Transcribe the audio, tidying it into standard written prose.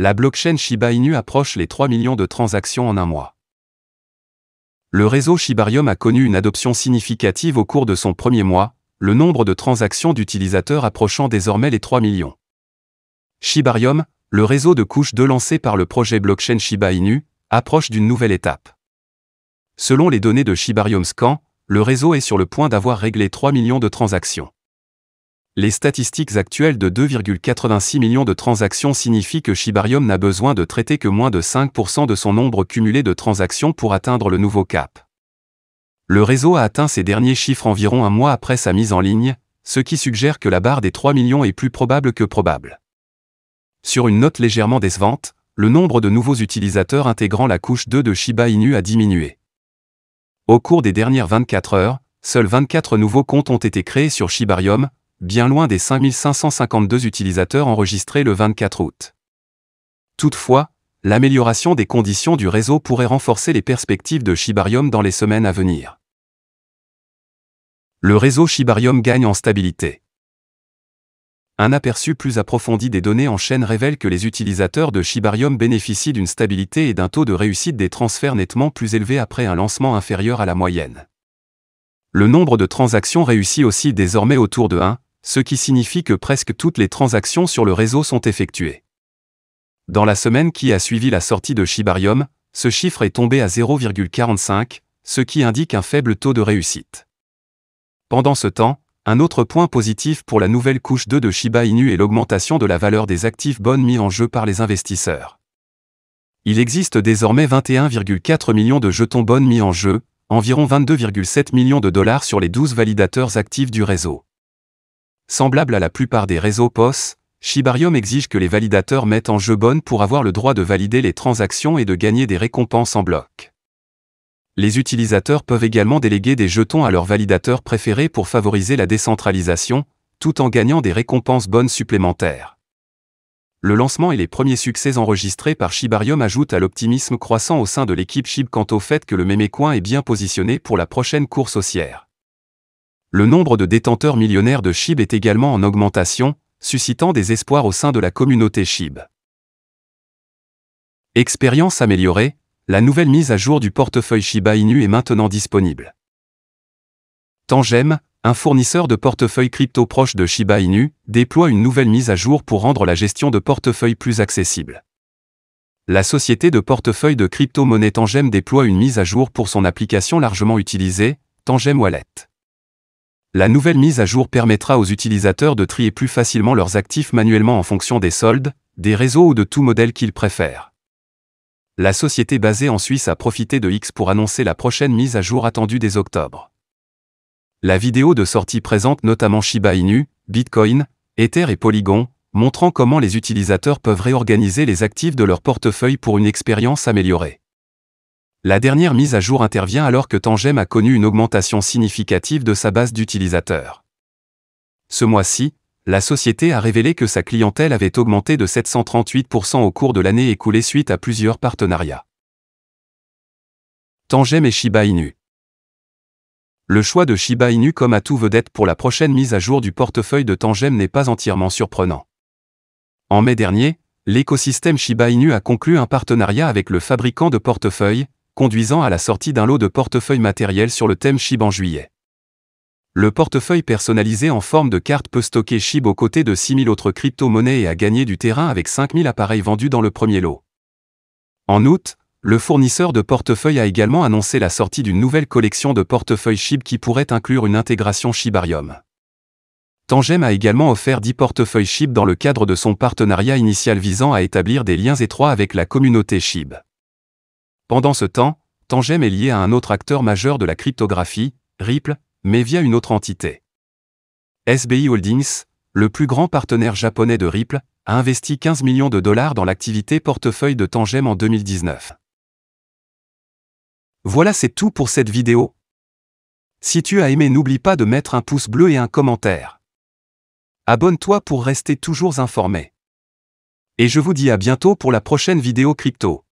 la blockchain Shiba Inu approche les 3 millions de transactions en un mois. Le réseau Shibarium a connu une adoption significative au cours de son premier mois, le nombre de transactions d'utilisateurs approchant désormais les 3 millions. Shibarium, le réseau de couche 2 lancé par le projet blockchain Shiba Inu, approche d'une nouvelle étape. Selon les données de Shibarium Scan, le réseau est sur le point d'avoir réglé 3 millions de transactions. Les statistiques actuelles de 2,86 millions de transactions signifient que Shibarium n'a besoin de traiter que moins de 5% de son nombre cumulé de transactions pour atteindre le nouveau cap. Le réseau a atteint ces derniers chiffres environ un mois après sa mise en ligne, ce qui suggère que la barre des 3 millions est plus probable que probable. Sur une note légèrement décevante, le nombre de nouveaux utilisateurs intégrant la couche 2 de Shiba Inu a diminué. Au cours des dernières 24 heures, seuls 24 nouveaux comptes ont été créés sur Shibarium, bien loin des 5552 utilisateurs enregistrés le 24 août. Toutefois, l'amélioration des conditions du réseau pourrait renforcer les perspectives de Shibarium dans les semaines à venir. Le réseau Shibarium gagne en stabilité. Un aperçu plus approfondi des données en chaîne révèle que les utilisateurs de Shibarium bénéficient d'une stabilité et d'un taux de réussite des transferts nettement plus élevé après un lancement inférieur à la moyenne. Le nombre de transactions réussit aussi désormais autour de 1, ce qui signifie que presque toutes les transactions sur le réseau sont effectuées. Dans la semaine qui a suivi la sortie de Shibarium, ce chiffre est tombé à 0,45, ce qui indique un faible taux de réussite. Pendant ce temps, un autre point positif pour la nouvelle couche 2 de Shiba Inu est l'augmentation de la valeur des actifs bonds mis en jeu par les investisseurs. Il existe désormais 21,4 millions de jetons bonds mis en jeu, environ 22,7 millions de dollars sur les 12 validateurs actifs du réseau. Semblable à la plupart des réseaux POS, Shibarium exige que les validateurs mettent en jeu bonds pour avoir le droit de valider les transactions et de gagner des récompenses en bloc. Les utilisateurs peuvent également déléguer des jetons à leurs validateurs préférés pour favoriser la décentralisation, tout en gagnant des récompenses bonnes supplémentaires. Le lancement et les premiers succès enregistrés par Shibarium ajoutent à l'optimisme croissant au sein de l'équipe SHIB quant au fait que le mémécoin est bien positionné pour la prochaine course haussière. Le nombre de détenteurs millionnaires de SHIB est également en augmentation, suscitant des espoirs au sein de la communauté SHIB. Expérience améliorée, la nouvelle mise à jour du portefeuille Shiba Inu est maintenant disponible. Tangem, un fournisseur de portefeuille crypto proche de Shiba Inu, déploie une nouvelle mise à jour pour rendre la gestion de portefeuille plus accessible. La société de portefeuille de crypto-monnaie Tangem déploie une mise à jour pour son application largement utilisée, Tangem Wallet. La nouvelle mise à jour permettra aux utilisateurs de trier plus facilement leurs actifs manuellement en fonction des soldes, des réseaux ou de tout modèle qu'ils préfèrent. La société basée en Suisse a profité de X pour annoncer la prochaine mise à jour attendue dès octobre. La vidéo de sortie présente notamment Shiba Inu, Bitcoin, Ether et Polygon, montrant comment les utilisateurs peuvent réorganiser les actifs de leur portefeuille pour une expérience améliorée. La dernière mise à jour intervient alors que Tangem a connu une augmentation significative de sa base d'utilisateurs. Ce mois-ci, la société a révélé que sa clientèle avait augmenté de 738% au cours de l'année écoulée suite à plusieurs partenariats. Tangem et Shiba Inu. Le choix de Shiba Inu comme atout vedette pour la prochaine mise à jour du portefeuille de Tangem n'est pas entièrement surprenant. En mai dernier, l'écosystème Shiba Inu a conclu un partenariat avec le fabricant de portefeuilles, conduisant à la sortie d'un lot de portefeuilles matériels sur le thème SHIB en juillet. Le portefeuille personnalisé en forme de carte peut stocker SHIB aux côtés de 6000 autres crypto-monnaies et a gagné du terrain avec 5000 appareils vendus dans le premier lot. En août, le fournisseur de portefeuille a également annoncé la sortie d'une nouvelle collection de portefeuilles SHIB qui pourrait inclure une intégration Shibarium. Tangem a également offert 10 portefeuilles SHIB dans le cadre de son partenariat initial visant à établir des liens étroits avec la communauté SHIB. Pendant ce temps, Tangem est lié à un autre acteur majeur de la cryptographie, Ripple, mais via une autre entité. SBI Holdings, le plus grand partenaire japonais de Ripple, a investi 15 millions de dollars dans l'activité portefeuille de Tangem en 2019. Voilà, c'est tout pour cette vidéo. Si tu as aimé, n'oublie pas de mettre un pouce bleu et un commentaire. Abonne-toi pour rester toujours informé. Et je vous dis à bientôt pour la prochaine vidéo crypto.